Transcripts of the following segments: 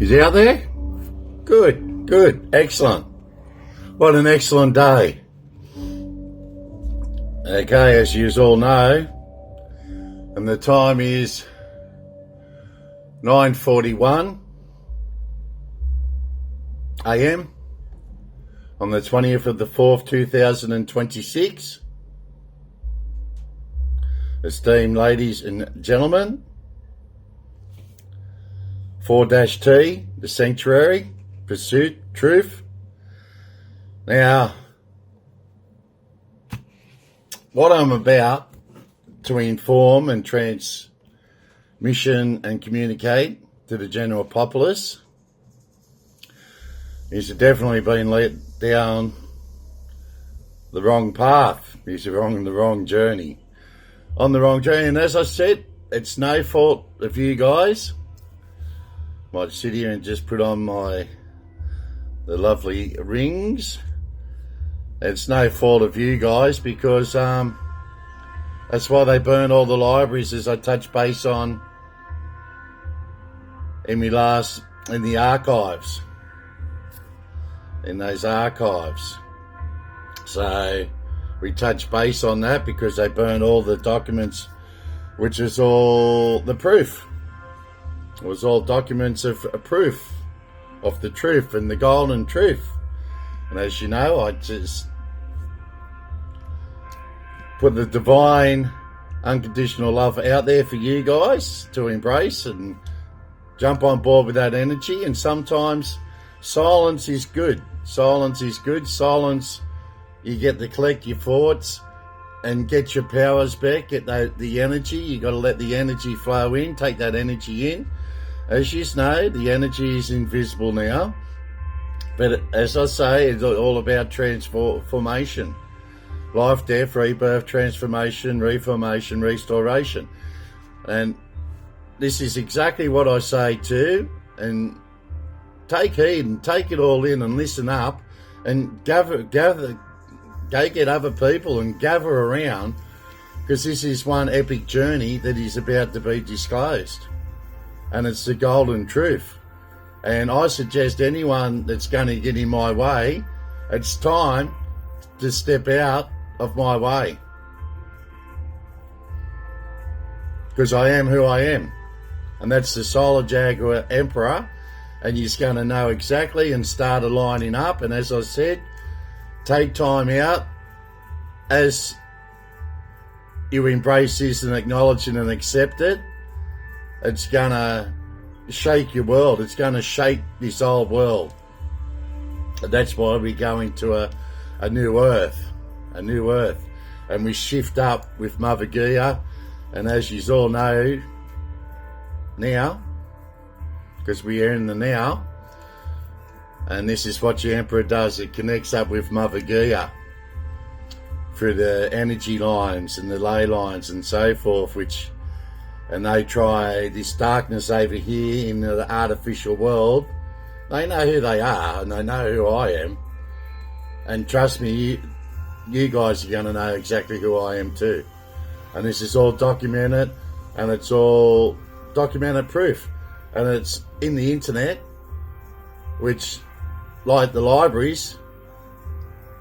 He's out there? Good, good, excellent. What an excellent day. Okay, as you all know, and the time is 9:41 a.m. on the 20th of the 4th, 2026. Esteemed ladies and gentlemen, 4-T, the sanctuary, pursuit, truth. Now, what I'm about to inform and transmission and communicate to the general populace is definitely been led down the wrong path. He's on the wrong journey. On the wrong journey. And as I said, it's no fault of you guys. Might sit here and just put on the lovely rings. It's no fault of you guys because that's why they burn all the libraries, as I touched base on in the archives. In those archives. So we touched base on that because they burn all the documents, which is all the proof. It was all documents of proof of the truth and the golden truth. And as you know, I just put the divine unconditional love out there for you guys to embrace and jump on board with that energy. And sometimes silence is good. Silence is good. Silence, you get to collect your thoughts and get your powers back, get the energy. You got to let the energy flow in, take that energy in. As you know, the energy is invisible now. But as I say, it's all about transformation. Life, death, rebirth, transformation, reformation, restoration. And this is exactly what I say too. And take heed and take it all in and listen up and go get other people and gather around, because this is one epic journey that is about to be disclosed. And it's the golden truth. And I suggest anyone that's going to get in my way, it's time to step out of my way. Because I am who I am. And that's the Solar Jaguar Emperor. And you're going to know exactly and start aligning up. And as I said, take time out as you embrace this and acknowledge it and accept it. It's going to shake your world. It's going to shake this old world. And that's why we're going to a new earth. A new earth. And we shift up with Mother Gaia. And as you all know now, because we are in the now, and this is what your Emperor does. It connects up with Mother Gaia through the energy lines and the ley lines and so forth, and they try this darkness over here in the artificial world. They know who they are and they know who I am. And trust me, you guys are going to know exactly who I am too. And this is all documented, and it's all documented proof. And it's in the internet, which, like the libraries,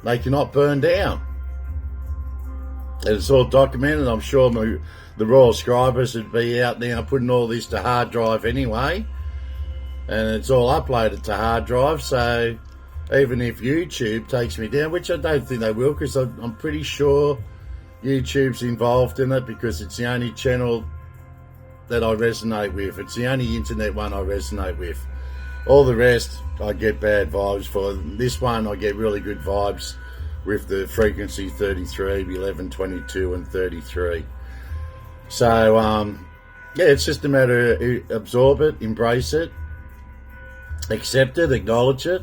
they cannot burn down. And it's all documented. I'm sure the Royal Scribers would be out now putting all this to hard drive anyway. And it's all uploaded to hard drive. So even if YouTube takes me down, which I don't think they will, because I'm pretty sure YouTube's involved in it, because it's the only channel that I resonate with. It's the only internet one I resonate with. All the rest I get bad vibes for. This one I get really good vibes with the frequency 33, 11, 22 and 33. So yeah, it's just a matter of absorb it, embrace it, accept it, acknowledge it.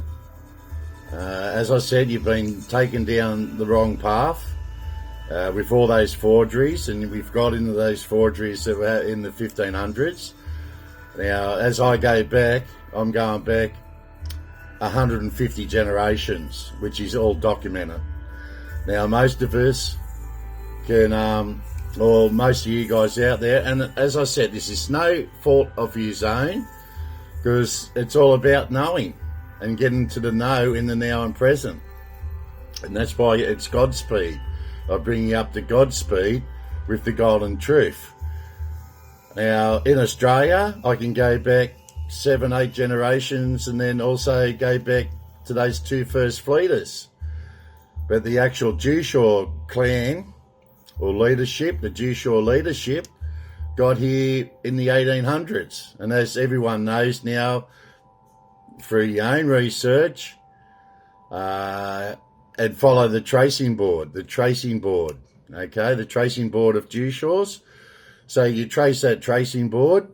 As I said, you've been taken down the wrong path. With all those forgeries, and we've got into those forgeries that were in the 1500s. Now, as I go back, I'm going back 150 generations, which is all documented. Now, most of us can, or most of you guys out there, and as I said, this is no fault of your own. because it's all about knowing and getting to the know in the now and present. And that's why it's Godspeed. I bring you up to Godspeed with the golden truth. Now, in Australia, I can go back 7-8 generations and then also go back to those two first fleeters. But the actual Juchau clan or leadership, the Juchau leadership, got here in the 1800s. And as everyone knows now, through your own research, and follow the tracing board, okay, the tracing board of Juchau's. So you trace that tracing board,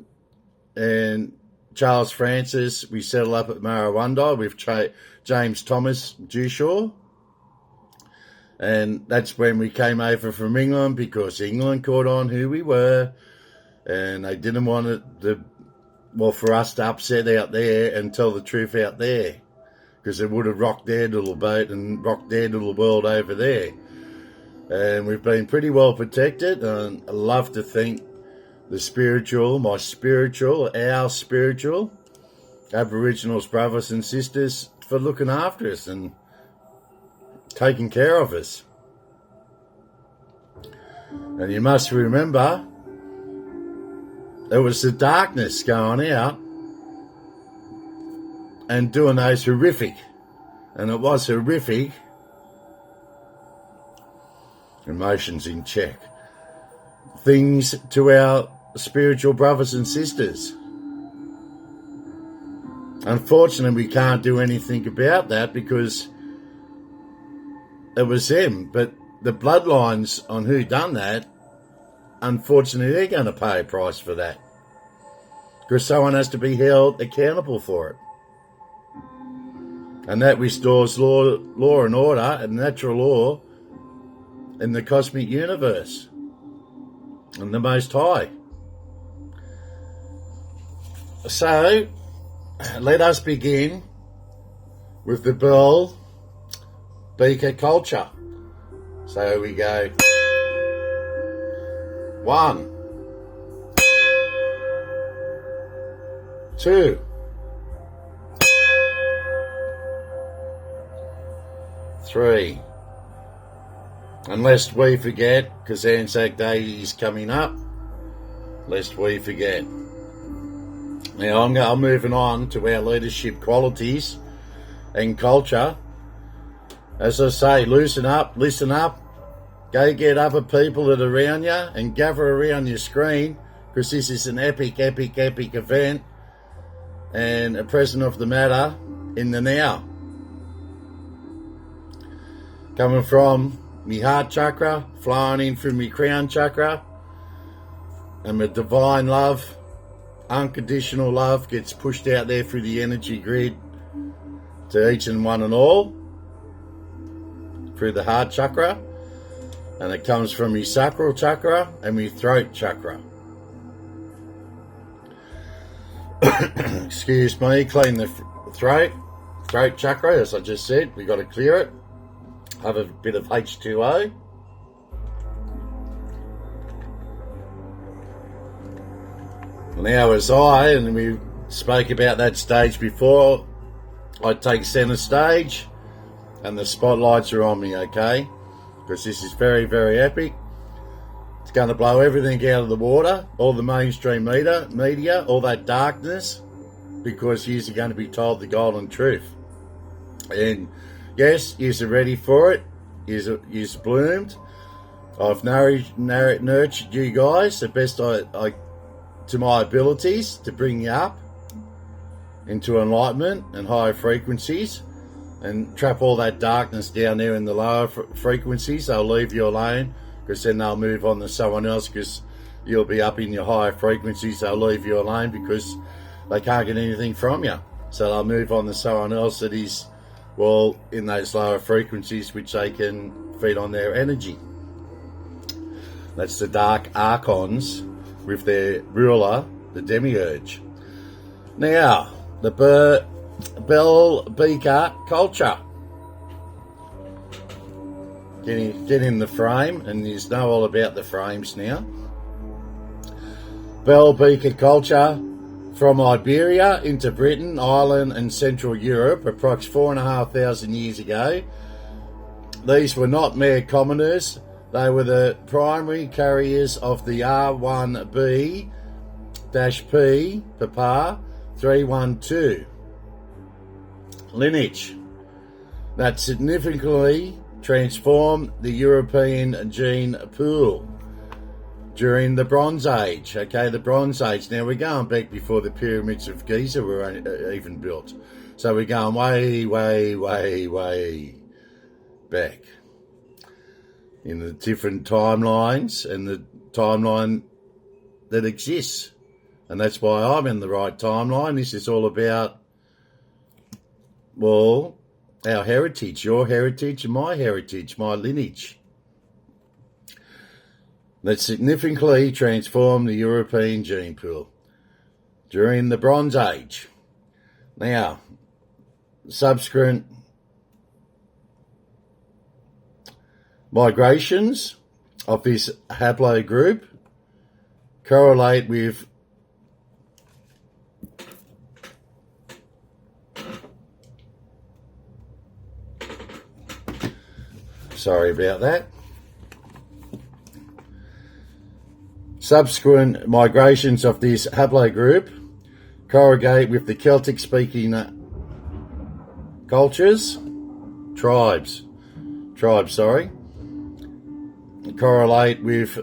and Charles Francis, we settle up at Marrawanda with James Thomas Juchau. And that's when we came over from England, because England caught on who we were, and they didn't want it for us to upset out there and tell the truth out there, because it would have rocked their little boat and rocked their little world over there. And we've been pretty well protected, and I love to thank our spiritual Aboriginals, brothers and sisters, for looking after us and taking care of us. And you must remember, it was the darkness going out and doing those horrific, and it was horrific, emotions in check, things to our spiritual brothers and sisters. Unfortunately, we can't do anything about that because it was them. But the bloodlines on who done that, unfortunately, they're going to pay a price for that, because someone has to be held accountable for it. And that restores law and order and natural law in the cosmic universe and the Most High. So, let us begin with the bell beaker culture. So we go 1, 2, 3. And lest we forget, because Anzac Day is coming up, lest we forget. Now I'm moving on to our leadership qualities and culture. As I say, loosen up, listen up, go get other people that are around you and gather around your screen, because this is an epic event and a present of the matter in the now. Coming from my heart chakra, flowing in through my crown chakra, and my divine love, unconditional love, gets pushed out there through the energy grid to each and one and all, through the heart chakra, and it comes from my sacral chakra and my throat chakra. Excuse me, clean the throat chakra, as I just said, we got to clear it. Have a bit of H2O. Now, as and we spoke about that stage before, I take centre stage and the spotlights are on me, okay? Because this is very, very epic. It's going to blow everything out of the water, all the mainstream media, all that darkness, because you're going to be told the golden truth. And yes, you're ready for it. You're bloomed. I've nurtured you guys the best I to my abilities to bring you up into enlightenment and higher frequencies, and trap all that darkness down there in the lower frequencies. They'll leave you alone, because then they'll move on to someone else, because you'll be up in your higher frequencies. They'll leave you alone because they can't get anything from you. So they'll move on to someone else that is, well, in those lower frequencies, which they can feed on their energy. That's the dark archons with their ruler, the demiurge. Now, the bell beaker culture. Get in the frame, and you know all about the frames now. Bell beaker culture from Iberia into Britain, Ireland and Central Europe, approx 4,500 years ago. These were not mere commoners, they were the primary carriers of the R1b-P Papa 312 lineage that significantly transformed the European gene pool during the Bronze Age. Okay, the Bronze Age. Now we're going back before the pyramids of Giza were even built. So we're going way, way, way, way back in the different timelines and the timeline that exists. And that's why I'm in the right timeline. This is all about, well, our heritage, your heritage and my heritage, my lineage, that significantly transformed the European gene pool during the Bronze Age. Now, subsequent migrations of this haplogroup correlate with sorry about that. Subsequent migrations of this haplogroup correlate with the Celtic-speaking cultures, tribes, correlate with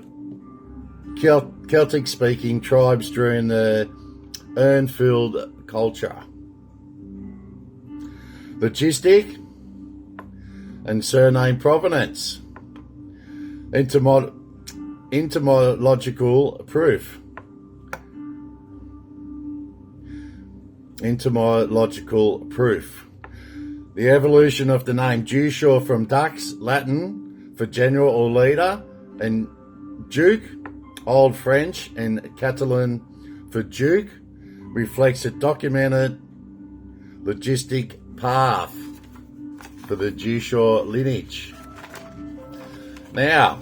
Celtic-speaking tribes during the unveiled culture. Logistic and surname provenance. Etymological proof. Etymological proof. The evolution of the name Juchau from Dux, Latin for general or leader, and Duke, Old French and Catalan for Duke, reflects a documented logistic path for the Juchau lineage. Now,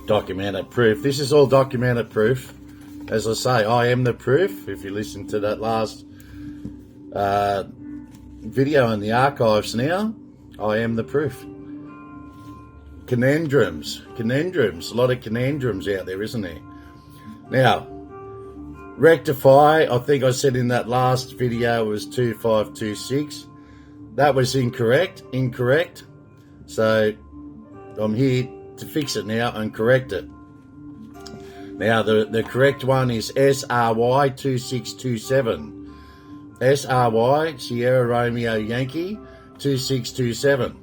documented proof. This is all documented proof. As I say, I am the proof. If you listen to that last video in the archives now, I am the proof. Conundrums. A lot of conundrums out there, isn't there? Now, rectify, I think I said in that last video was 2526. That was incorrect. So I'm here to fix it now and correct it. Now the correct one is R-SRY2627. S-R-Y, Sierra Romeo Yankee, 2627.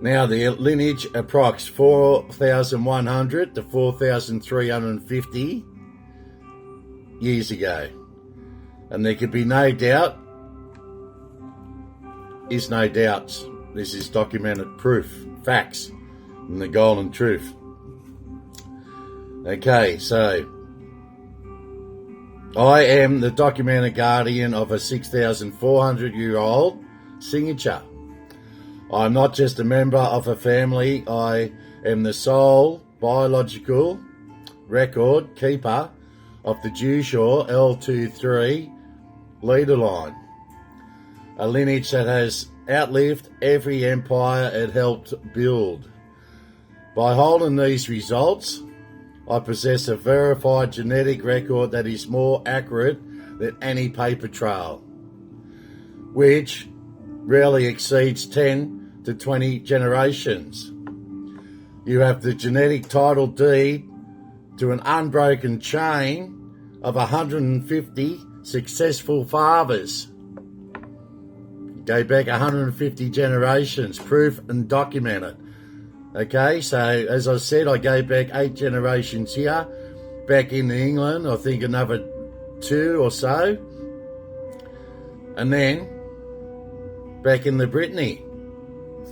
Now the lineage approx 4,100 to 4,350 years ago. And there could be no doubt, is no doubts. This is documented proof, facts, and the golden truth. Okay, so I am the documented guardian of a 6,400-year-old signature. I'm not just a member of a family, I am the sole biological record keeper of the Juchau L23 leader line, a lineage that has outlived every empire it helped build. By holding these results, I possess a verified genetic record that is more accurate than any paper trail, which rarely exceeds 10 to 20 generations. You have the genetic title deed to an unbroken chain of 150 successful fathers. Go back 150 generations, proof and documented. Okay, so as I said, I go back 8 generations here. Back in England, I think another 2 or so. And then back in the Brittany,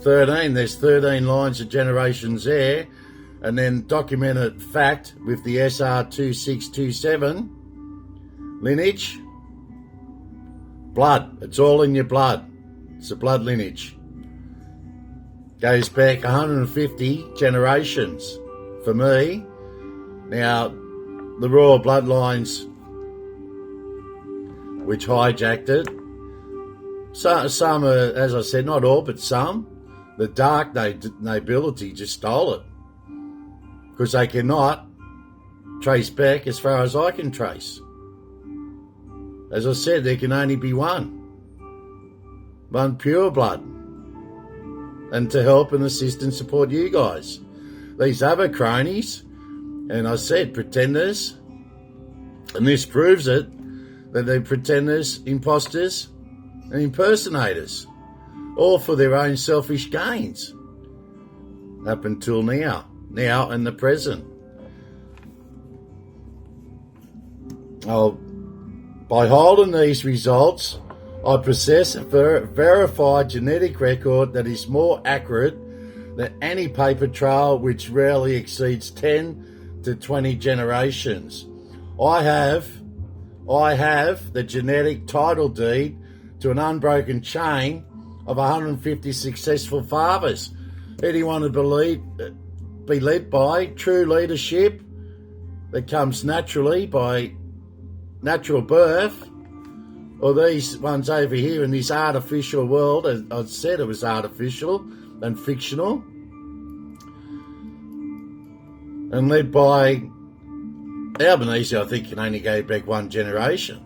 13. There's 13 lines of generations there. And then documented fact with the SR2627 lineage. Blood. It's all in your blood. It's a blood lineage. Goes back 150 generations for me. Now, the royal bloodlines which hijacked it. So, some, as I said, not all, but some, the dark nobility just stole it. Because they cannot trace back as far as I can trace. As I said, there can only be one pure blood, and to help and assist and support you guys. These other cronies, and I said pretenders, and this proves it, that they're pretenders, imposters, and impersonators, all for their own selfish gains, up until now in the present. By holding these results, I possess a verified genetic record that is more accurate than any paper trail, which rarely exceeds 10 to 20 generations. I have the genetic title deed to an unbroken chain of 150 successful fathers. Anyone who be led by true leadership that comes naturally by natural birth, or these ones over here in this artificial world, as I said, it was artificial and fictional, and led by Albanese, I think, can only go back one generation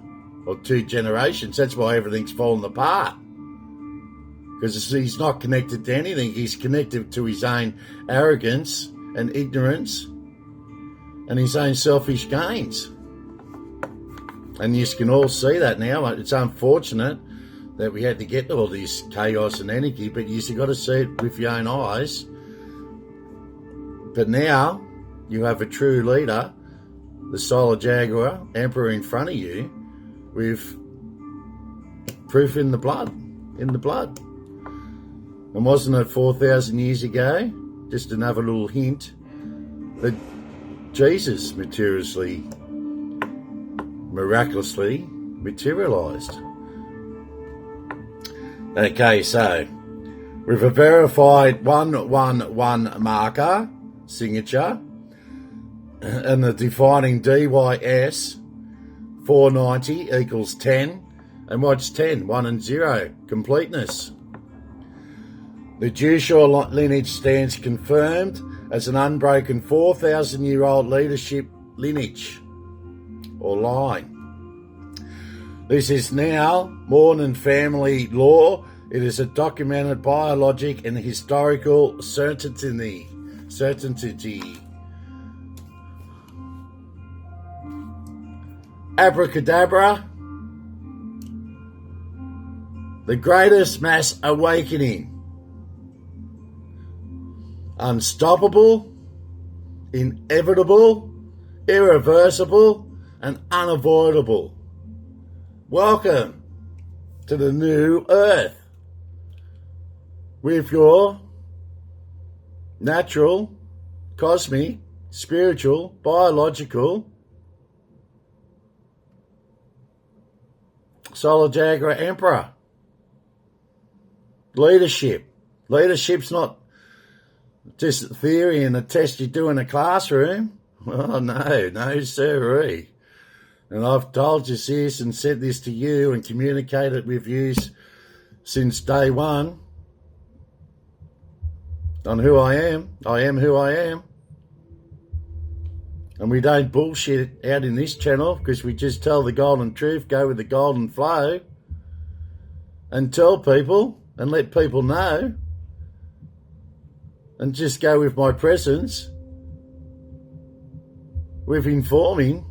or two generations. That's why everything's fallen apart, because he's not connected to anything. He's connected to his own arrogance and ignorance and his own selfish gains. And you can all see that now. It's unfortunate that we had to get to all this chaos and energy, but you've got to see it with your own eyes. But now you have a true leader, the Solar Jaguar Emperor, in front of you with proof in the blood. And wasn't it 4,000 years ago, just another little hint, that Jesus miraculously materialized? Okay, so with a verified 111 marker signature and the defining DYS 490 equals 10, and what's 10? 1 and 0, completeness. The Juchau lineage stands confirmed as an unbroken 4,000-year-old leadership lineage or line. This is now more than family law. It is a documented biologic and historical certainty. Abracadabra, the greatest mass awakening. Unstoppable, inevitable, irreversible, and unavoidable. Welcome to the new earth with your natural, cosmic, spiritual, biological Solar Jaguar Emperor. Leadership's not just a theory and a test you do in a classroom. Oh, no, sirree. And I've told you this and said this to you and communicated with you since day one on who I am. I am who I am. And we don't bullshit out in this channel, because we just tell the golden truth, go with the golden flow, and tell people and let people know, and just go with my presence, with informing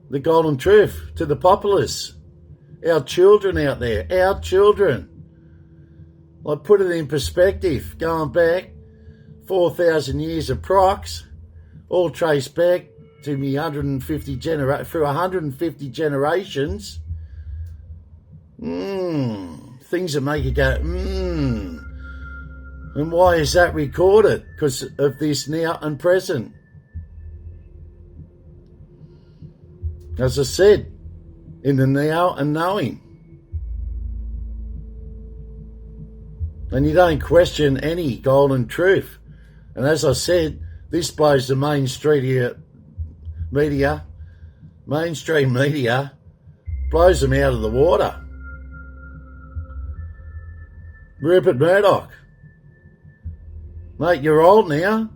the golden truth to the populace, our children out there, our children. I put it in perspective, going back 4,000 years approx, all traced back to me 150 generations. Things that make you go, And why is that recorded? Because of this now and present. As I said, in the now and knowing. And you don't question any golden truth. And as I said, this blows the mainstream media blows them out of the water. Rupert Murdoch. Mate, you're old now.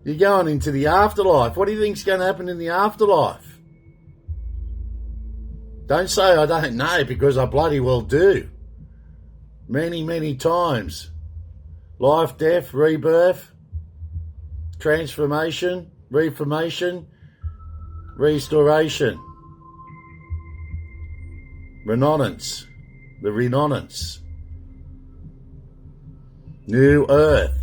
You're going into the afterlife. What do you think's going to happen in the afterlife? Don't say I don't know, because I bloody well do. Many, many times. Life, death, rebirth, transformation, reformation, restoration, renonance, the renonance, new earth.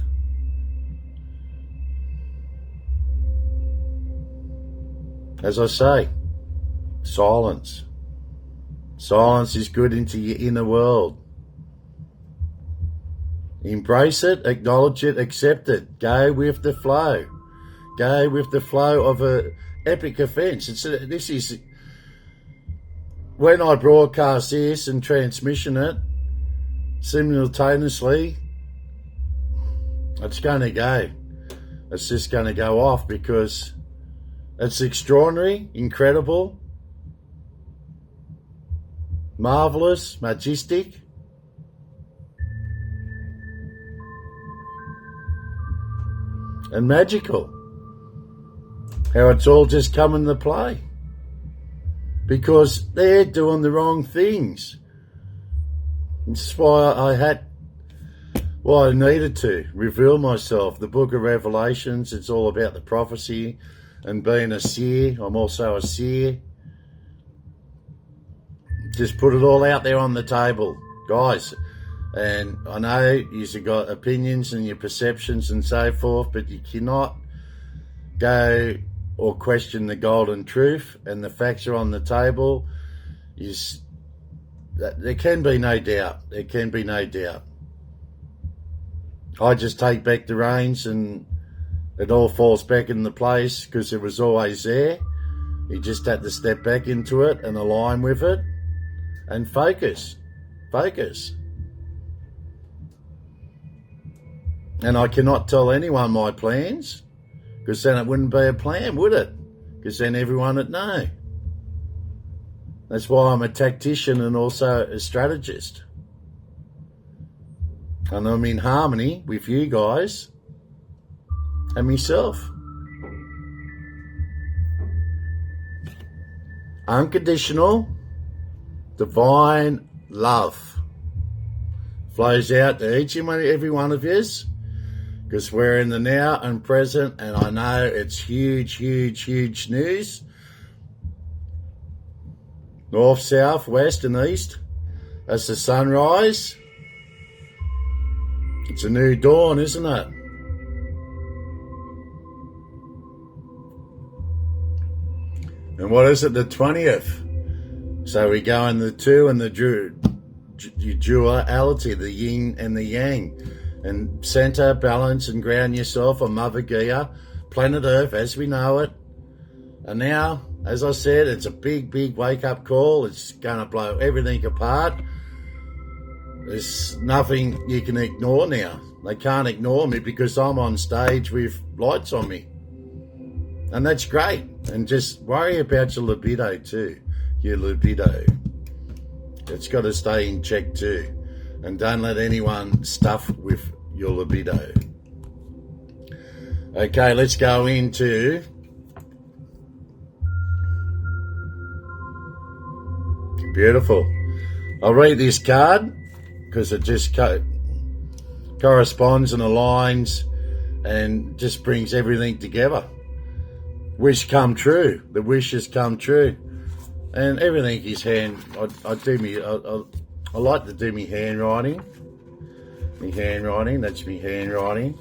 As I say, silence. Silence is good into your inner world. Embrace it, acknowledge it, accept it. Go with the flow. Go with the flow of a epic offence. This is when I broadcast this and transmission it simultaneously. It's going to go. It's just going to go off, because it's extraordinary, incredible, marvelous, majestic. And magical. How it's all just come into play. Because they're doing the wrong things. That's why I needed to reveal myself. The book of Revelations, it's all about the prophecy and being a seer. I'm also a seer. Just put it all out there on the table, guys. And I know you've got opinions and your perceptions and so forth, but you cannot go or question the golden truth, and the facts are on the table. There can be no doubt. There can be no doubt. I just take back the reins and it all falls back into place, because it was always there. You just had to step back into it and align with it and focus. Focus. And I cannot tell anyone my plans, because then it wouldn't be a plan, would it? Because then everyone would know. That's why I'm a tactician and also a strategist. And I'm in harmony with you guys and myself. Unconditional, divine love flows out to each and every one of yous, because we're in the now and present, and I know it's huge, huge, huge news. North, south, west and east. As the sunrise. It's a new dawn, isn't it? And what is it? The 20th. So we go in the two and the duality, the yin and the yang. And center, balance and ground yourself on Mother Gaia, planet Earth as we know it. And now, as I said, it's a big, big wake-up call. It's going to blow everything apart. There's nothing you can ignore now. They can't ignore me, because I'm on stage with lights on me. And that's great. And just worry about your libido too. Your libido. It's got to stay in check too. And don't let anyone stuff with your libido. Okay, let's go into beautiful. I'll read this card because it just corresponds and aligns and just brings everything together. Wish come true. The wish has come true. And everything is hand. I like to do me handwriting. That's me handwriting.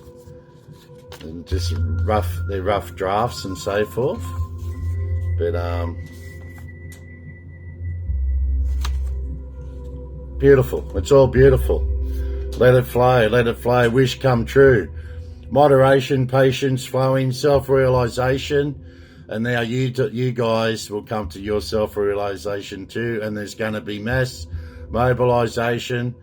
And just rough drafts and so forth. But beautiful. It's all beautiful. Let it flow, wish come true. Moderation, patience, flowing, self-realization. And now you guys will come to your self-realization too. And there's going to be mass mobilization,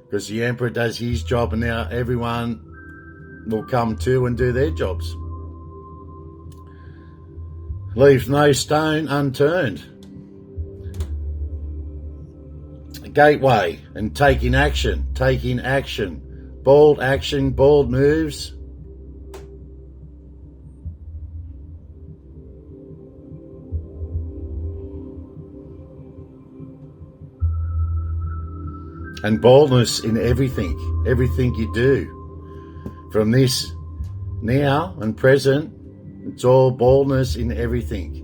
because the Emperor does his job, and now everyone will come to and do their jobs. Leave no stone unturned. gateway and taking action, bold action, bold moves. And boldness in everything you do. From this now and present, it's all boldness in everything.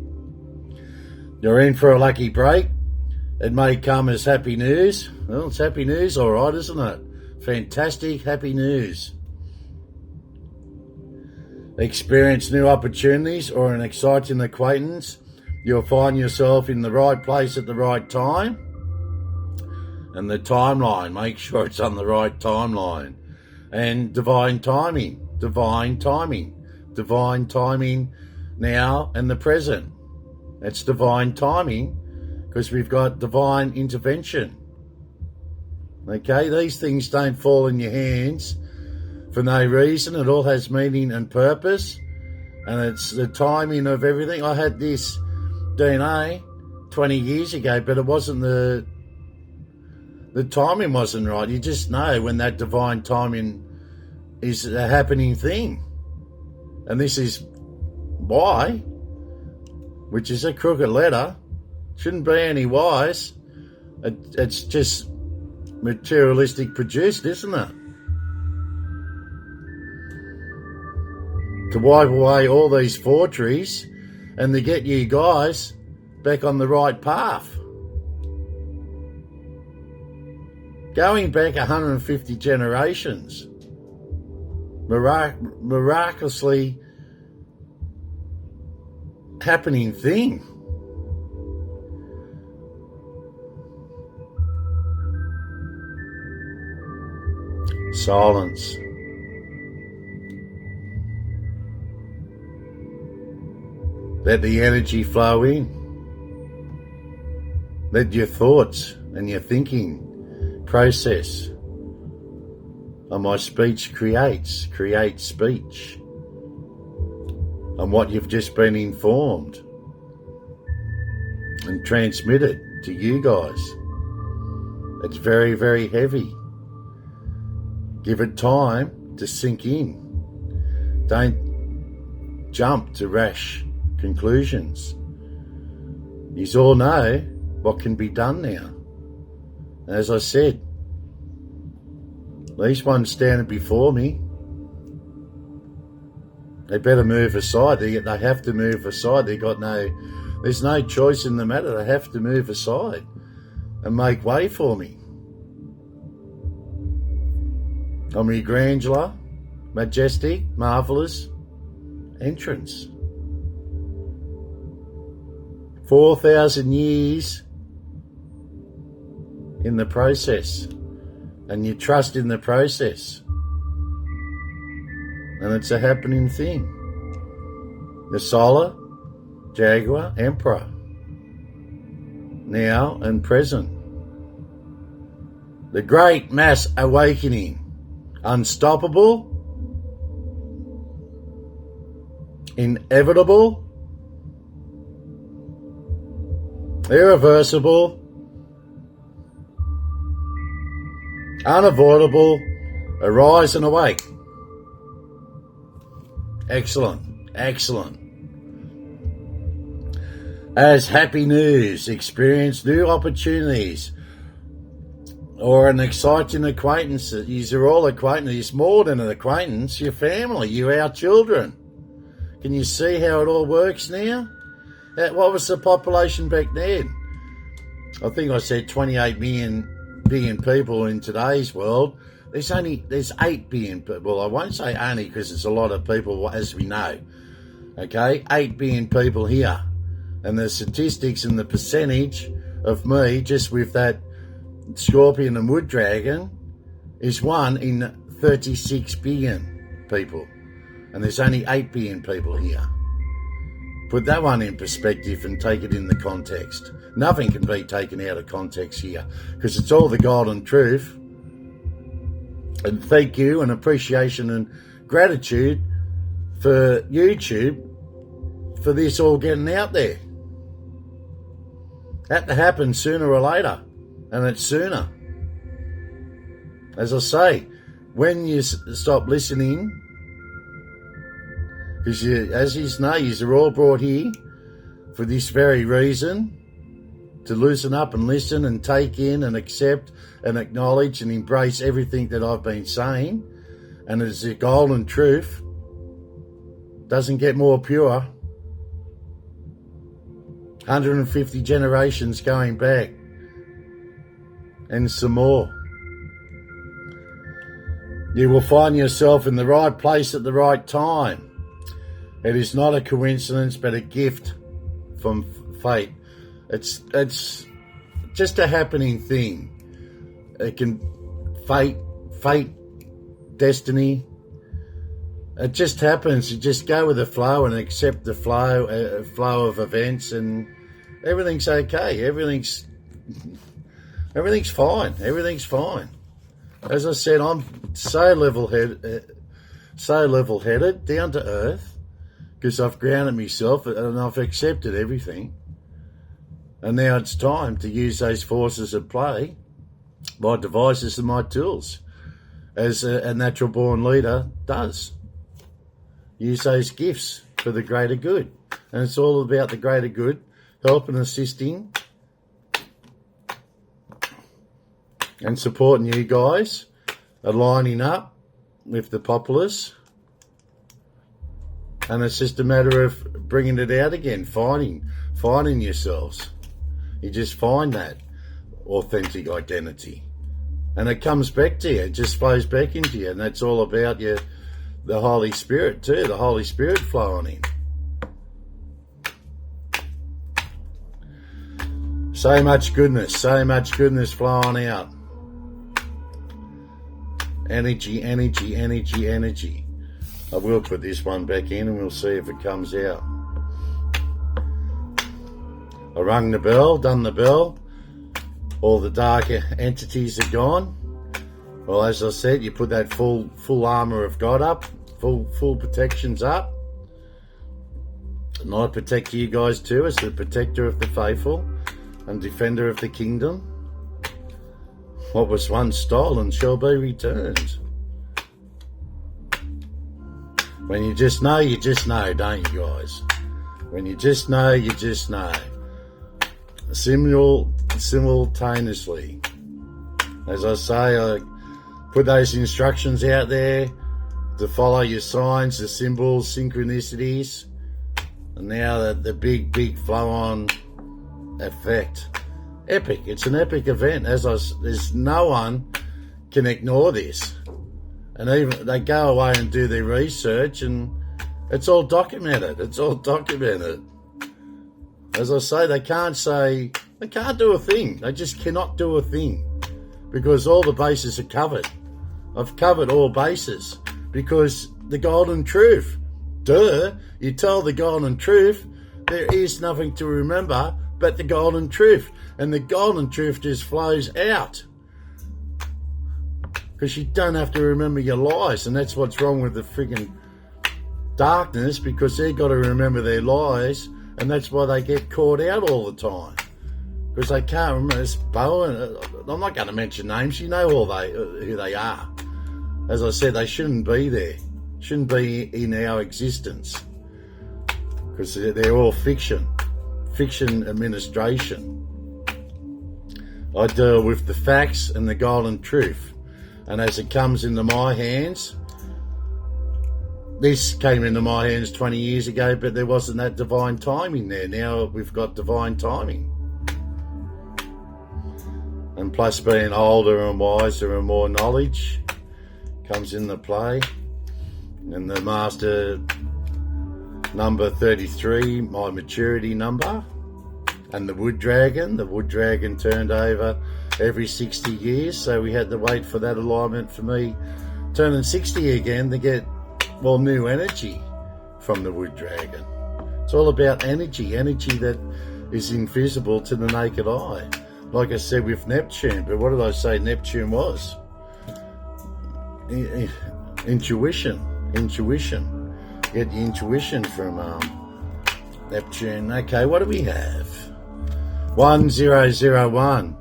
You're in for a lucky break. It may come as happy news. Well, it's happy news, all right, isn't it? Fantastic happy news. Experience new opportunities or an exciting acquaintance. You'll find yourself in the right place at the right time. And the timeline, make sure it's on the right timeline. And divine timing now and the present. That's divine timing because we've got divine intervention. Okay, these things don't fall in your hands for no reason. It all has meaning and purpose, and it's the timing of everything. I had this DNA 20 years ago, but it wasn't the timing wasn't right. You just know when that divine timing is a happening thing. And this is Y, which is a crooked letter. Shouldn't be any Y's. It's just materialistic produced, isn't it? To wipe away all these forgeries and to get you guys back on the right path. Going back 150 generations, miraculously happening thing. Silence. Let the energy flow in. Let your thoughts and your thinking process. And my speech creates speech. And what you've just been informed and transmitted to you guys. It's very, very heavy. Give it time to sink in. Don't jump to rash conclusions. You all know what can be done now. As I said, these ones standing before me, they better move aside. They have to move aside. There's no choice in the matter. They have to move aside and make way for me. On my granular, majestic, marvellous entrance. 4,000 years in the process, and you trust in the process, and it's a happening thing. The Solar Jaguar Emperor, now and present. The Great Mass Awakening, unstoppable, inevitable, irreversible, unavoidable, arise and awake. Excellent, excellent. As happy news, experience new opportunities or an exciting acquaintance. These are all acquaintances, more than an acquaintance, your family, you, our children. Can you see how it all works now? What was the population back then? I think I said 28 billion people in today's world. There's 8 billion people. Well, I won't say only because it's a lot of people, as we know. Okay, 8 billion people here. And the statistics and the percentage of me, just with that scorpion and wood dragon, is 1 in 36 billion people. And there's only 8 billion people here. Put that one in perspective and take it in the context. Nothing can be taken out of context here because it's all the golden truth. And thank you and appreciation and gratitude for YouTube for this all getting out there. Had to happen sooner or later. and it's sooner. As I say, when you stop listening, because as you know, you're all brought here for this very reason, to loosen up and listen and take in and accept and acknowledge and embrace everything that I've been saying. And it's the golden truth. Doesn't get more pure. 150 generations going back. And some more. You will find yourself in the right place at the right time. It is not a coincidence, but a gift from fate. It's just a happening thing. It can fate, destiny. It just happens. You just go with the flow and accept the flow of events, and everything's okay. Everything's fine. Everything's fine. As I said, I'm so level-headed, down to earth, because I've grounded myself and I've accepted everything. And now it's time to use those forces at play, my devices and my tools, as a natural-born leader does. Use those gifts for the greater good. And it's all about the greater good, helping, assisting, and supporting you guys, aligning up with the populace. And it's just a matter of bringing it out again, finding yourselves. You just find that authentic identity. And it comes back to you. It just flows back into you. And that's all about the Holy Spirit too. The Holy Spirit flowing in. So much goodness flowing out. Energy. I will put this one back in and we'll see if it comes out. I rung the bell, done the bell. All the darker entities are gone. Well, as I said, you put that full armour of God up, full protections up. And I protect you guys too as the protector of the faithful and defender of the kingdom. What was once stolen shall be returned. When you just know, don't you guys? When you just know, you just know. Simultaneously. As I say, I put those instructions out there to follow your signs, the symbols, synchronicities, and now the big flow-on effect. Epic. It's an epic event. There's no one can ignore this. And even they go away and do their research, and it's all documented. As I say, they can't do a thing. They just cannot do a thing because all the bases are covered. I've covered all bases because the golden truth. Duh, you tell the golden truth, there is nothing to remember but the golden truth. And the golden truth just flows out. Because you don't have to remember your lies, and that's what's wrong with the friggin' darkness, because they've got to remember their lies, and that's why they get caught out all the time. Because they can't remember. It's Bowen. I'm not going to mention names. You know who they are. As I said, they shouldn't be there. Shouldn't be in our existence. Because they're all fiction. Fiction administration. I deal with the facts and the golden truth. And as it comes into my hands, this came into my hands 20 years ago, but there wasn't that divine timing there. Now we've got divine timing. And plus being older and wiser and more knowledge comes into play. And the master number 33, my maturity number. And the wood dragon turned over every 60 years, so we had to wait for that alignment for me turning 60 again to get, new energy from the wood dragon. It's all about energy that is invisible to the naked eye. Like I said with Neptune, but what did I say Neptune was? Intuition. Get the intuition from Neptune. Okay, what do we have? 1001.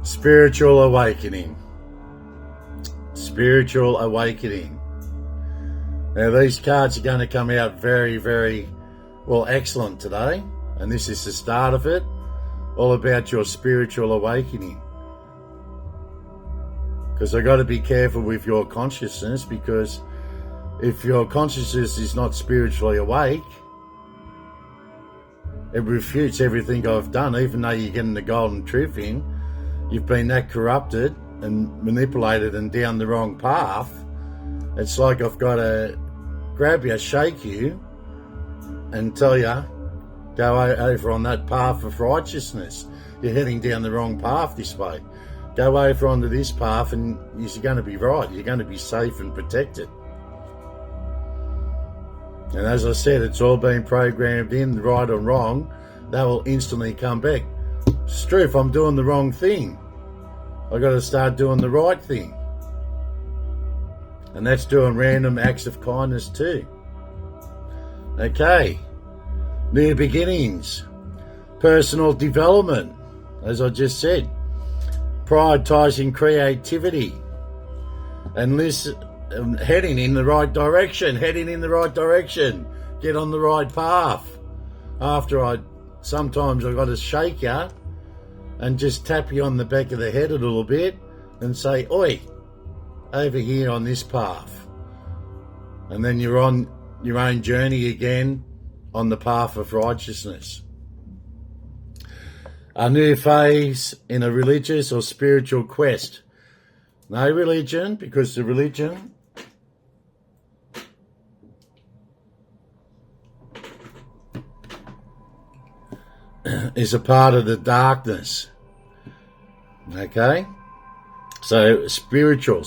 Spiritual awakening. Spiritual awakening. Now these cards are going to come out very, very, well, excellent today. And this is the start of it. All about your spiritual awakening. Because I've got to be careful with your consciousness, because if your consciousness is not spiritually awake, it refutes everything I've done. Even though you're getting the golden truth in, you've been that corrupted and manipulated and down the wrong path. It's like I've got to grab you, shake you, and tell you, go over on that path of righteousness. You're heading down the wrong path this way. Go over onto this path and you're going to be right. You're going to be safe and protected. And as I said, it's all been programmed in, right or wrong. That will instantly come back. It's true, if I'm doing the wrong thing, I've got to start doing the right thing. And that's doing random acts of kindness too. Okay. New beginnings. Personal development, as I just said. Prioritising creativity. And heading in the right direction. Heading in the right direction. Get on the right path. Sometimes I've got to shake you and just tap you on the back of the head a little bit and say, oi, over here on this path. And then you're on your own journey again on the path of righteousness. A new phase in a religious or spiritual quest. No religion, because the religion is a part of the darkness. Okay? So spiritual.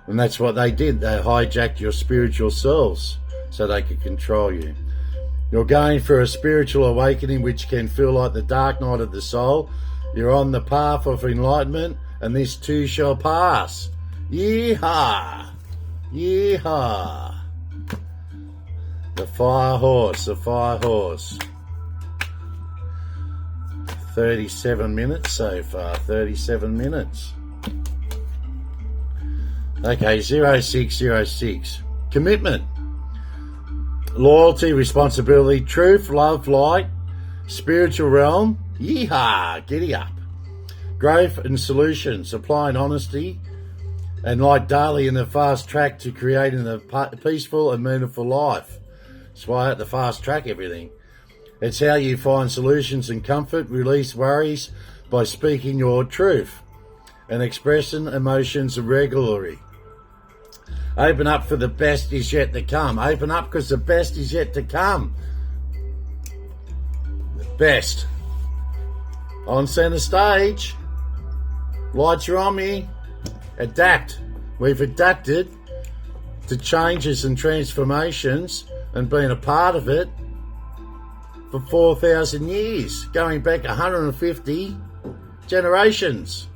And that's what they did. They hijacked your spiritual selves so they could control you. You're going for a spiritual awakening which can feel like the dark night of the soul. You're on the path of enlightenment, and this too shall pass. Yeehaw! Yeehaw! The fire horse. 37 minutes so far, 37 minutes. Okay, 0606. Commitment. Loyalty, responsibility, truth, love, light, spiritual realm. Yeehaw! Giddy up. Growth and solutions. Applying honesty and light daily in the fast track to creating a peaceful and meaningful life. That's why I have to fast track everything. It's how you find solutions and comfort, release worries by speaking your truth and expressing emotions regularly. Open up for the best is yet to come. Open up because the best is yet to come. The best. On centre stage. Lights are on me. Adapt. We've adapted to changes and transformations and been a part of it for 4,000 years, going back 150 generations.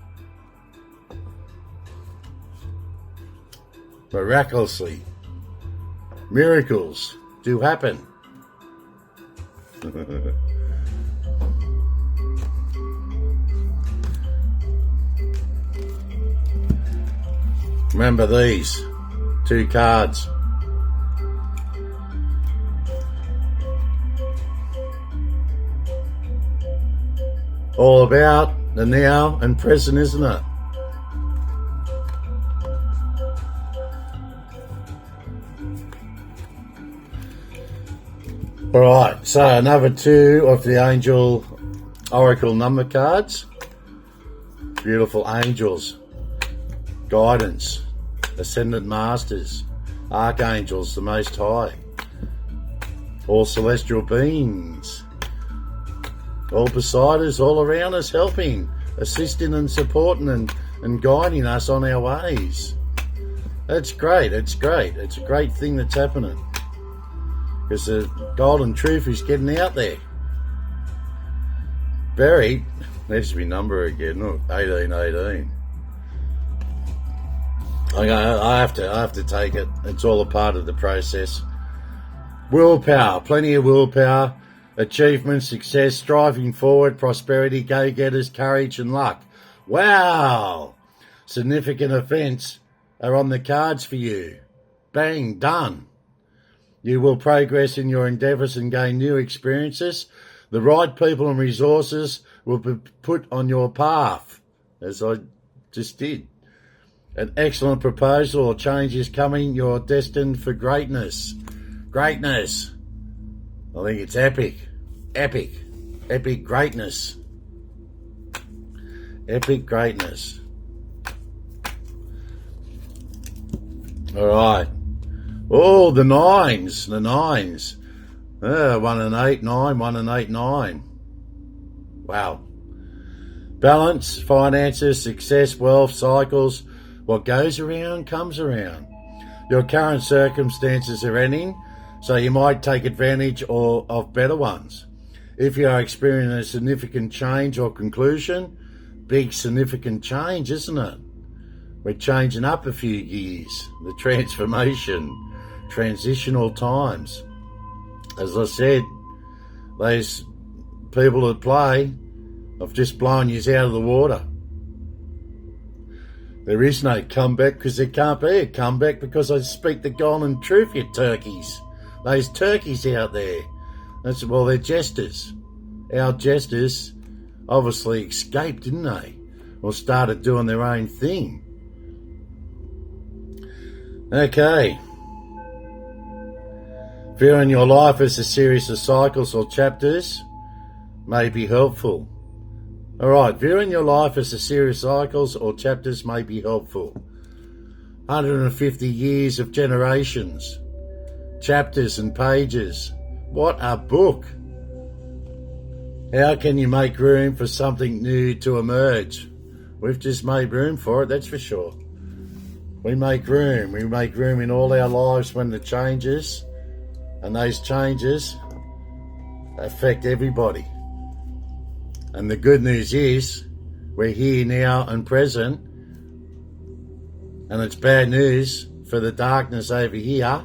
Miraculously, miracles do happen. Remember these two cards. All about the now and present, isn't it? All right, so another two of the angel oracle number cards. Beautiful angels, guidance, ascendant masters, archangels, the most high, all celestial beings, all beside us, all around us, helping, assisting and supporting and guiding us on our ways. That's great, it's great. It's a great thing that's happening. Because the golden truth is getting out there. Very, there's my number again, look, 1818. I have to take it. It's all a part of the process. Willpower, plenty of willpower. achievement, success, striving forward, prosperity, go-getters, courage and luck. Wow! Significant events are on the cards for you. Bang, done. You will progress in your endeavours and gain new experiences. The right people and resources will be put on your path, as I just did. An excellent proposal or change is coming. You're destined for greatness. Greatness. I think it's epic. Epic. Epic greatness. Epic greatness. All right. Oh, the nines. The nines. 1 and 8, 9, 1 and 8, 9. Wow. Balance, finances, success, wealth, cycles. What goes around comes around. Your current circumstances are ending, so you might take advantage of better ones. If you are experiencing a significant change or conclusion, big significant change, isn't it? We're changing up a few years. The transformation, transitional times. As I said, those people that play have just blown you out of the water. There is no comeback because there can't be a comeback because I speak the golden truth, you turkeys. Those turkeys out there. Well, they're jesters. Our jesters obviously escaped, didn't they? Or started doing their own thing. Okay. Viewing your life as a series of cycles or chapters may be helpful. Alright, viewing your life as a series of cycles or chapters may be helpful. 150 years of generations, chapters and pages. What a book! How can you make room for something new to emerge? We've just made room for it, that's for sure. We make room. We make room in all our lives when the changes, and those changes affect everybody. And the good news is we're here now and present, and it's bad news for the darkness over here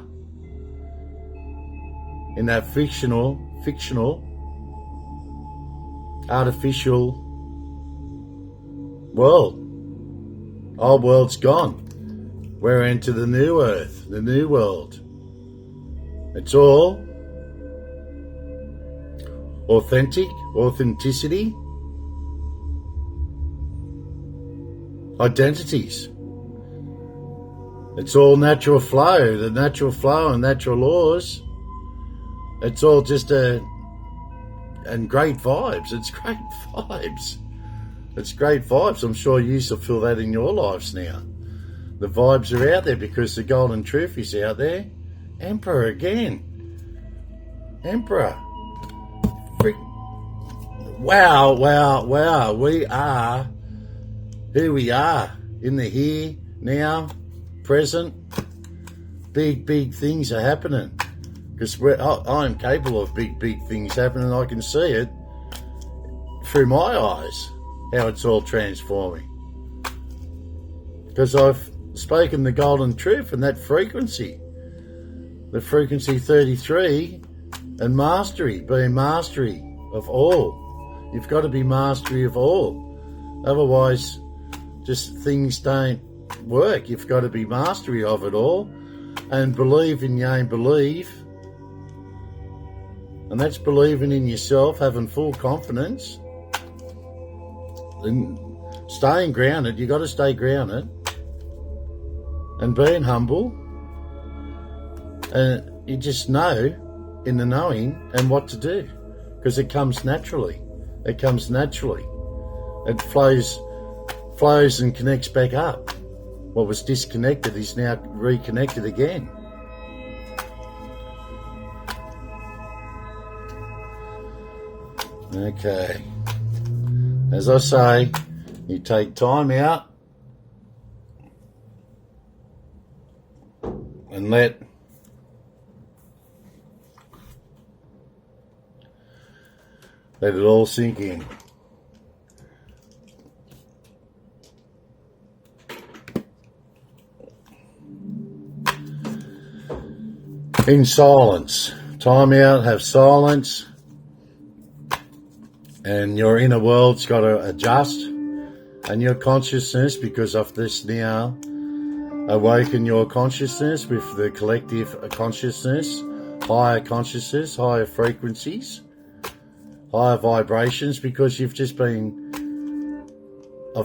in that fictional, artificial world. Old world's gone. We're into the new earth, the new world. It's all authenticity, identities. It's all natural flow, the natural flow and natural laws. It's all just and great vibes. It's great vibes. It's great vibes. I'm sure you will feel that in your lives now. The vibes are out there because the golden truth is out there. Emperor again. Emperor. Wow. We are who we are in the here, now, present. Big things are happening. Because I'm capable of big things happening. I can see it through my eyes, how it's all transforming. Because I've spoken the golden truth and that frequency. The frequency 33 and mastery, being mastery of all. You've got to be mastery of all. Otherwise, just things don't work. You've got to be mastery of it all and believe in your own belief. And that's believing in yourself, having full confidence and staying grounded. You've got to stay grounded and being humble. And you just know in the knowing and what to do because it comes naturally. It comes naturally. It flows and connects back up. What was disconnected is now reconnected again. Okay. As I say, you take time out and let it all sink in. In silence. Time out, have silence. And your inner world's got to adjust, and your consciousness, because of this now, awaken your consciousness with the collective consciousness, higher frequencies, higher vibrations, because I've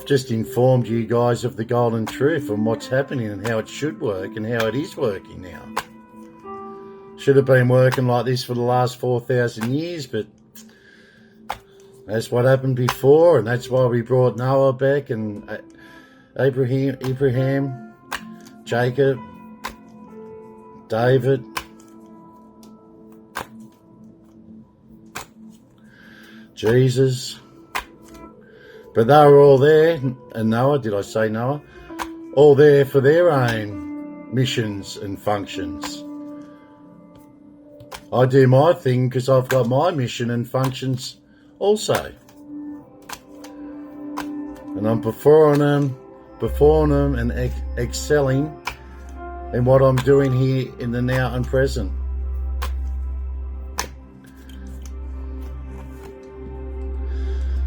just informed you guys of the golden truth and what's happening and how it should work and how it is working now. Should have been working like this for the last 4,000 years, but that's what happened before, and that's why we brought Noah back and Abraham, Jacob, David, Jesus. But they were all there, and Noah, did I say Noah? All there for their own missions and functions. I do my thing because I've got my mission and functions also. And I'm performing them and excelling in what I'm doing here in the now and present.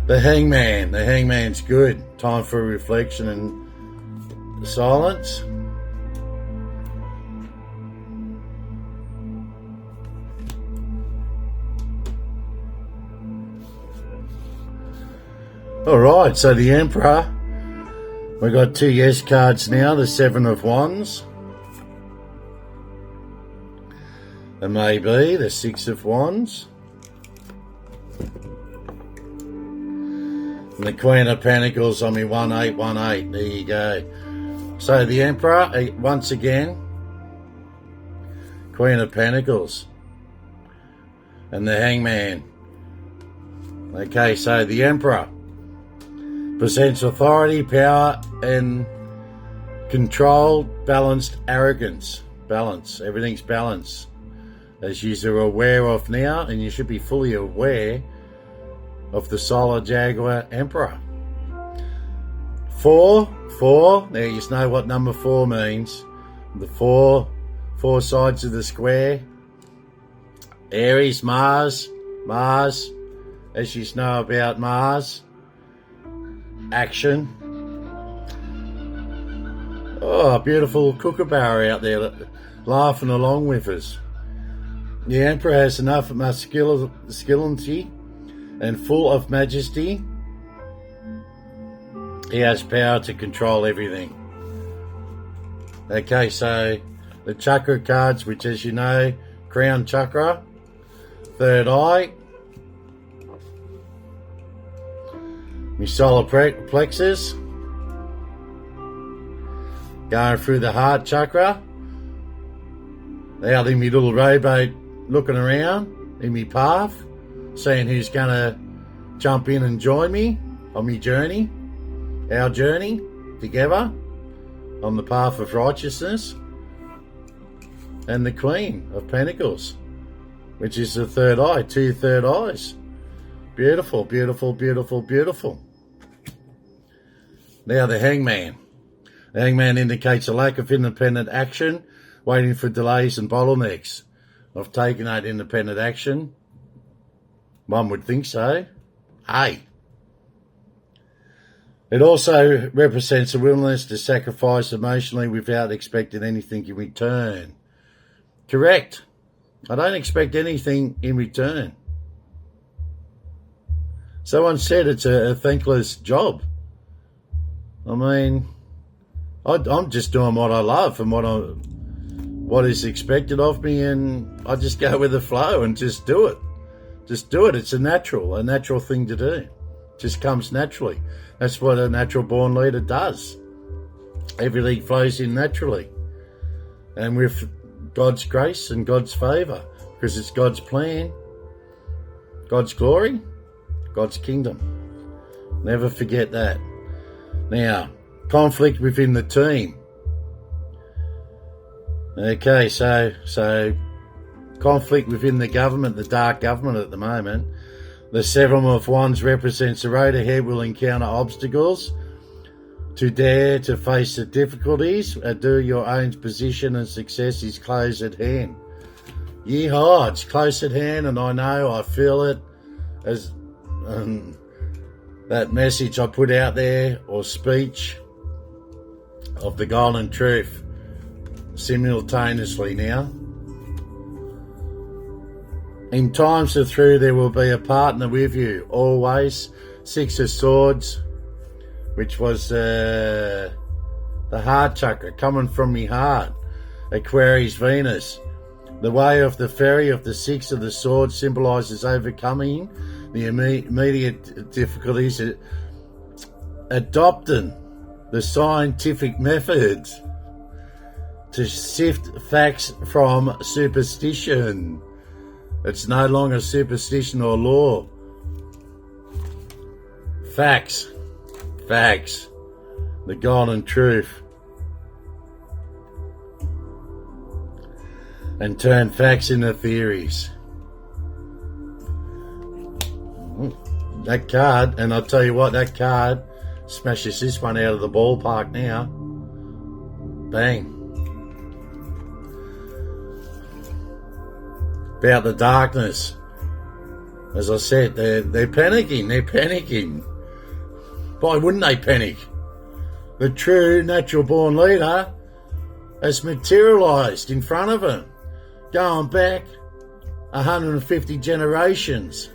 The hangman's good. Time for reflection and silence. Alright, so the Emperor, we've got 2 yes cards now, the 7 of Wands. And maybe the 6 of Wands. And the Queen of Pentacles on me 1818. There you go. So the Emperor, once again, Queen of Pentacles. And the Hangman. Okay, so the Emperor presents authority, power, and control, balanced arrogance. Balance. Everything's balanced. As you're aware of now, and you should be fully aware of the Solar Jaguar Emperor. 4. Now you know what number 4 means. The four sides of the square. Aries, Mars, as you know about Mars. Action. Oh, beautiful kookaburra out there laughing along with us. The Emperor has enough masculinity and full of majesty. He has power to control everything. Okay, so the chakra cards, which, as you know, crown chakra, third eye, my solar plexus, going through the heart chakra, out in my little rowboat looking around in my path, seeing who's going to jump in and join me on my journey, our journey together on the path of righteousness. And the Queen of Pentacles, which is the third eye, 2 third eyes. Beautiful, beautiful, beautiful, beautiful. Now the Hangman. The Hangman indicates a lack of independent action, waiting for delays and bottlenecks. I've taken that independent action. One would think so. Hey. It also represents a willingness to sacrifice emotionally without expecting anything in return. Correct. I don't expect anything in return. Someone said it's a thankless job. I mean, I'm just doing what I love and what is expected of me, and I just go with the flow and just do it. Just do it. It's a natural thing to do. It just comes naturally. That's what a natural born leader does. Everything flows in naturally. And with God's grace and God's favour, because it's God's plan, God's glory, God's kingdom. Never forget that. Now, conflict within the team. Okay, so conflict within the government, the dark government at the moment. The 7 of Wands represents the road ahead will encounter obstacles. To dare to face the difficulties, do your own position, and success is close at hand. Yeehaw, it's close at hand, and I know, I feel it. As that message I put out there, or speech of the golden truth simultaneously now. In times of through, there will be a partner with you always. 6 of Swords, which was the heart chakra, coming from me heart. Aquarius, Venus. The way of the fairy of the 6 of the Swords symbolises overcoming the immediate difficulties, adopting the scientific methods to sift facts from superstition. It's no longer superstition or law. Facts. Facts. The golden truth. And turn facts into theories. That card, and I'll tell you what, that card smashes this one out of the ballpark now. Bang. About the darkness. As I said, they're panicking. Why wouldn't they panic? The true natural born leader has materialised in front of them, going back 150 generations.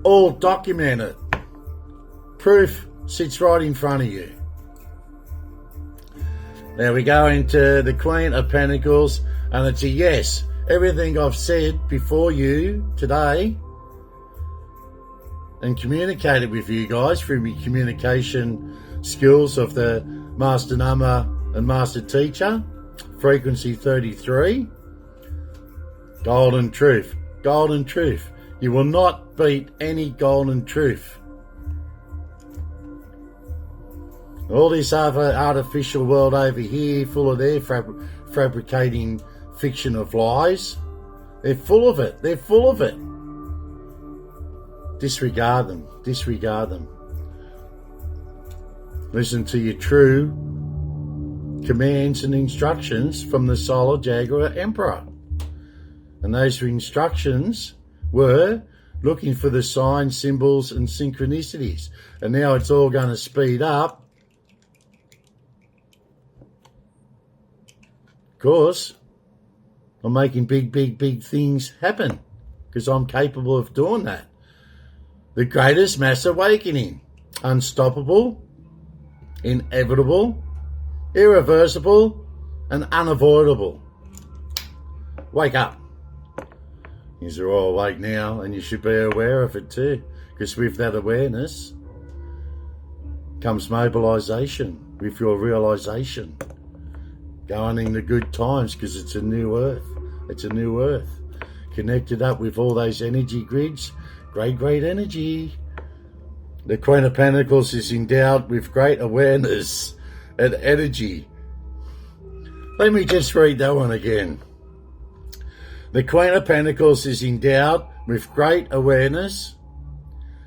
All documented. Proof sits right in front of you. Now we go into the Queen of Pentacles, and it's a yes. Everything I've said before you today and communicated with you guys through my communication skills of the Master Number and Master Teacher, frequency 33, golden truth. Golden truth. You will not beat any golden truth. All this other artificial world over here, full of their fabricating fiction of lies, they're full of it. They're full of it. Disregard them. Disregard them. Listen to your true commands and instructions from the Solar Jaguar Emperor. And those instructions were looking for the signs, symbols, and synchronicities. And now it's all going to speed up. Of course, I'm making big things happen because I'm capable of doing that. The greatest mass awakening. Unstoppable, inevitable, irreversible, and unavoidable. Wake up. You're all awake now, and you should be aware of it too, because with that awareness comes mobilisation with your realisation. Going in the good times, because it's a new earth. It's a new earth. Connected up with all those energy grids. Great energy. The Queen of Pentacles is endowed with great awareness and energy. Let me just read that one again. The Queen of Pentacles is endowed with great awareness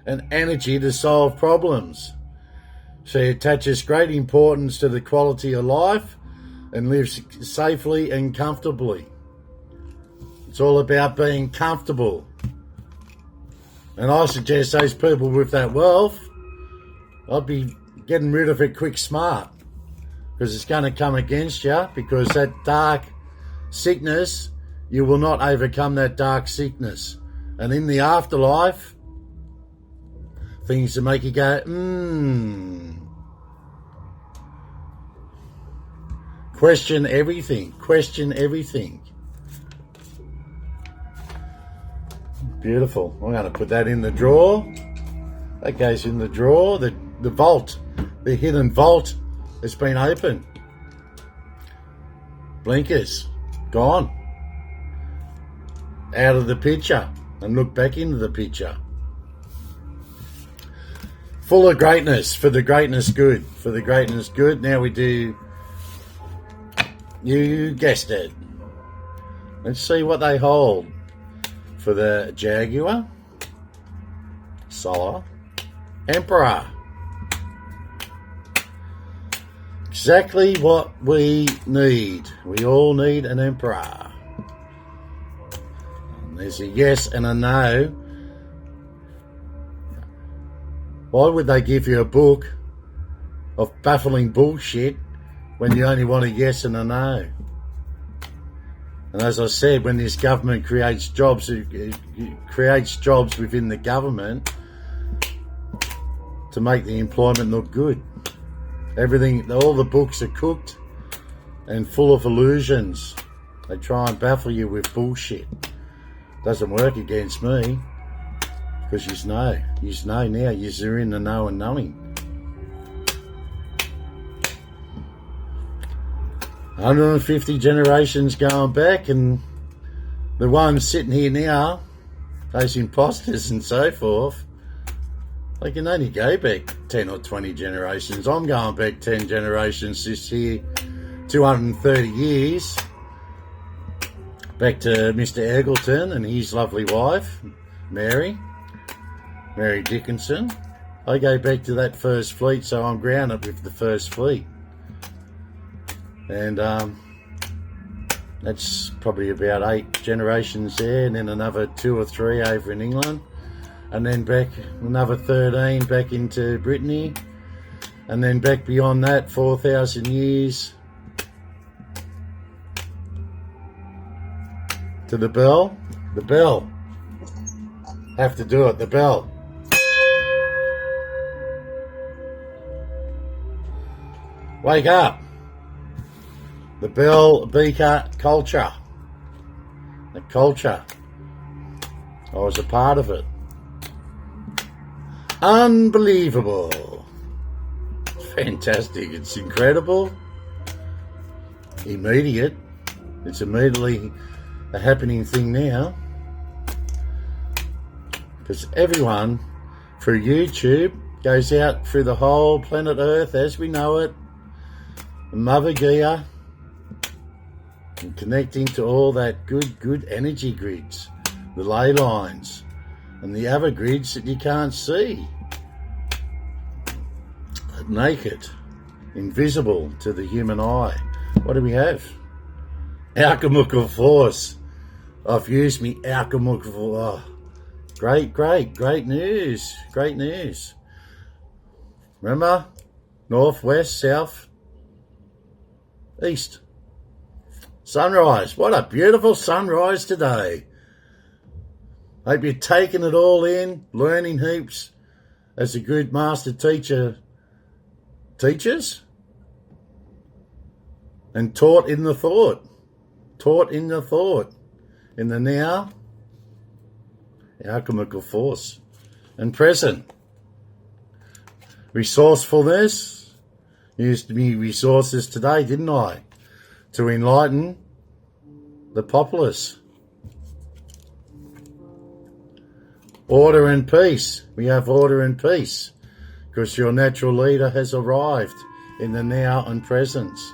and energy to solve problems. She attaches great importance to the quality of life and lives safely and comfortably. It's all about being comfortable. And I suggest those people with that wealth, I'd be getting rid of it quick smart, because it's going to come against you, because that dark sickness, you will not overcome that dark sickness. And in the afterlife, things to make you go, Question everything. Question everything. Beautiful. I'm going to put that in the drawer. That goes in the drawer. The vault, the hidden vault has been opened. Blinkers, gone. Out of the picture, and look back into the picture. Full of greatness, for the greatness good. For the greatness good. Now we do, you guessed it. Let's see what they hold. For the Jaguar, Solar Emperor. Exactly what we need. We all need an Emperor. And there's a yes and a no. Why would they give you a book of baffling bullshit when you only want a yes and a no? And as I said, when this government creates jobs, it creates jobs within the government to make the employment look good. Everything, all the books are cooked and full of illusions. They try and baffle you with bullshit. Doesn't work against me, because you know now, you're in the know and knowing. 150 generations going back, and the ones sitting here now, those imposters and so forth, they can only go back 10 or 20 generations. I'm going back 10 generations this year, 230 years, back to Mr. Eggleton and his lovely wife, Mary Dickinson. I go back to that first fleet, so I'm grounded with the first fleet. And that's probably about 8 generations there, and then another 2 or 3 over in England, and then back another 13 back into Brittany, and then back beyond that 4,000 years to the bell. The bell. Have to do it, the bell. Wake up. The bell beaker culture. The culture. I was a part of it. Unbelievable. Fantastic. It's incredible. Immediate. It's immediately a happening thing now. Because everyone through YouTube goes out through the whole planet Earth as we know it. Mother Gaia. And connecting to all that good energy grids, the ley lines, and the other grids that you can't see. Naked, invisible to the human eye. What do we have? Alchemical force. I've used me alchemical force. Great news. Great news. Remember? North, west, south, east. Sunrise. What a beautiful sunrise today. Hope you're taking it all in, learning heaps as a good master teacher teaches, and taught in the thought. Taught in the thought. In the now, alchemical force. And present. Resourcefulness. Used me resources today, didn't I? To enlighten the populace. Order and peace. We have order and peace because your natural leader has arrived in the now and presence.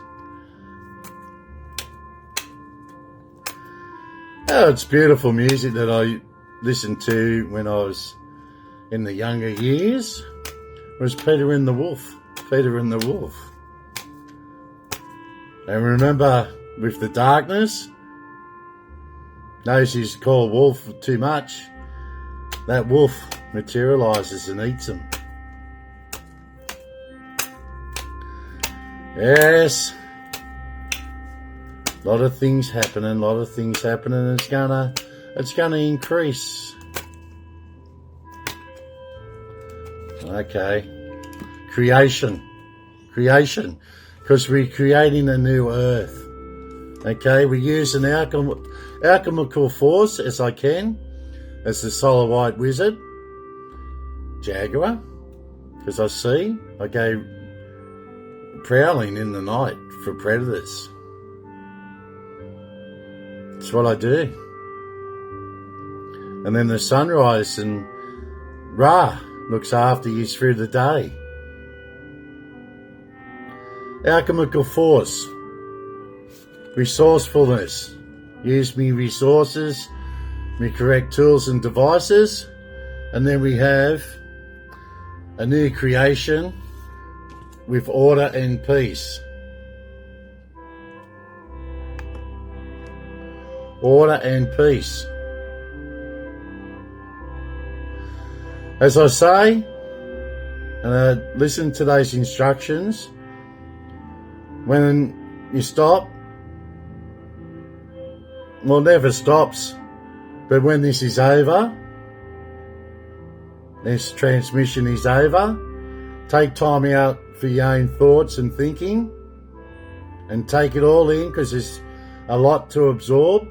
Oh, it's beautiful music that I listened to when I was in the younger years. It was Peter and the Wolf. Peter and the Wolf. And remember, with the darkness, those who call wolf too much, that wolf materializes and eats them. Yes. A lot of things happening, it's gonna increase. Okay. Creation. Because we're creating a new earth. Okay, we use an alchemical force as I can, as the solar white wizard, jaguar, because I go prowling in the night for predators. That's what I do. And then the sunrise, and Ra looks after you through the day. Alchemical force. Resourcefulness. Use me resources, me correct tools and devices. And then we have a new creation with order and peace. Order and peace. As I say, and listen to those instructions. When you stop, well, never stops, but when this is over, this transmission is over, take time out for your own thoughts and thinking, and take it all in, because there's a lot to absorb.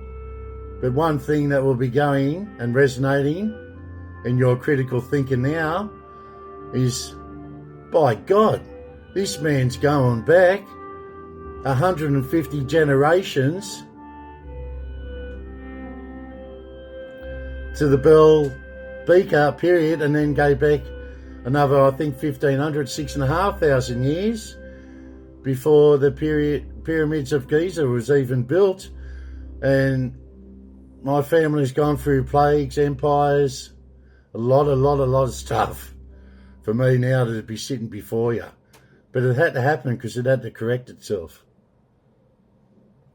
But one thing that will be going and resonating in your critical thinking now is, by God, this man's going back 150 generations to the Bell Beaker period, and then go back another, I think, 1500, 6,500 years before the pyramids of Giza was even built. And my family's gone through plagues, empires, a lot of stuff for me now to be sitting before you. But it had to happen because it had to correct itself.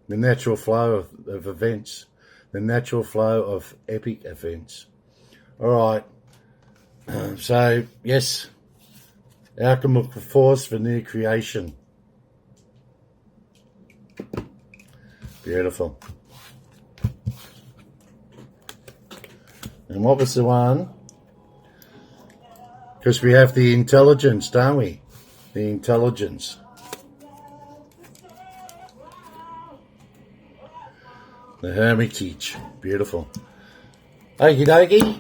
The natural flow of events, the natural flow of epic events. All right. So, yes, alchemical force for new creation. Beautiful. And what was the one? Because we have the intelligence, don't we? The intelligence. The hermitage. Beautiful. Okie dokie.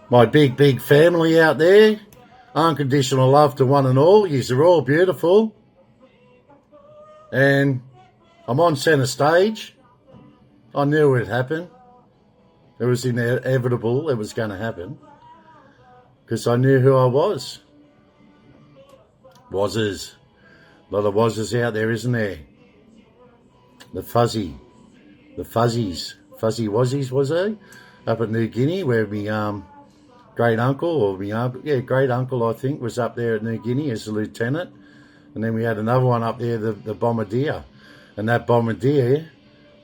My big family out there. Unconditional love to one and all. Yous are all beautiful. And I'm on centre stage. I knew it would happen. It was inevitable it was going to happen. Because I knew who I was. Wazzers. A lot of wazzers out there, isn't there? The fuzzies. Fuzzy wazzies, was they? Up at New Guinea, where my great uncle, great uncle, I think, was up there at New Guinea as a lieutenant. And then we had another one up there, the bombardier. And that bombardier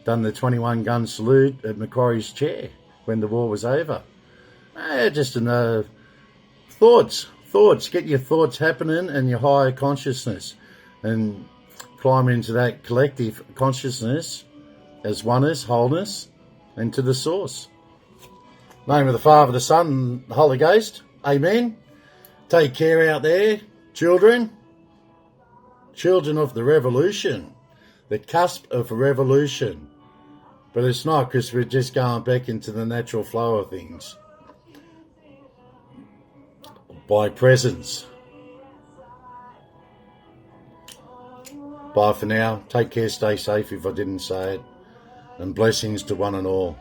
done the 21 gun salute at Macquarie's chair when the war was over. Just another thoughts. Get your thoughts happening and your higher consciousness, and climb into that collective consciousness as oneness, wholeness, and to the source. Name of the Father, the Son, and the Holy Ghost. Amen. Take care out there, children. Children of the revolution. The cusp of a revolution. But it's not, because we're just going back into the natural flow of things. By presence. Bye for now. Take care, stay safe if I didn't say it. And blessings to one and all.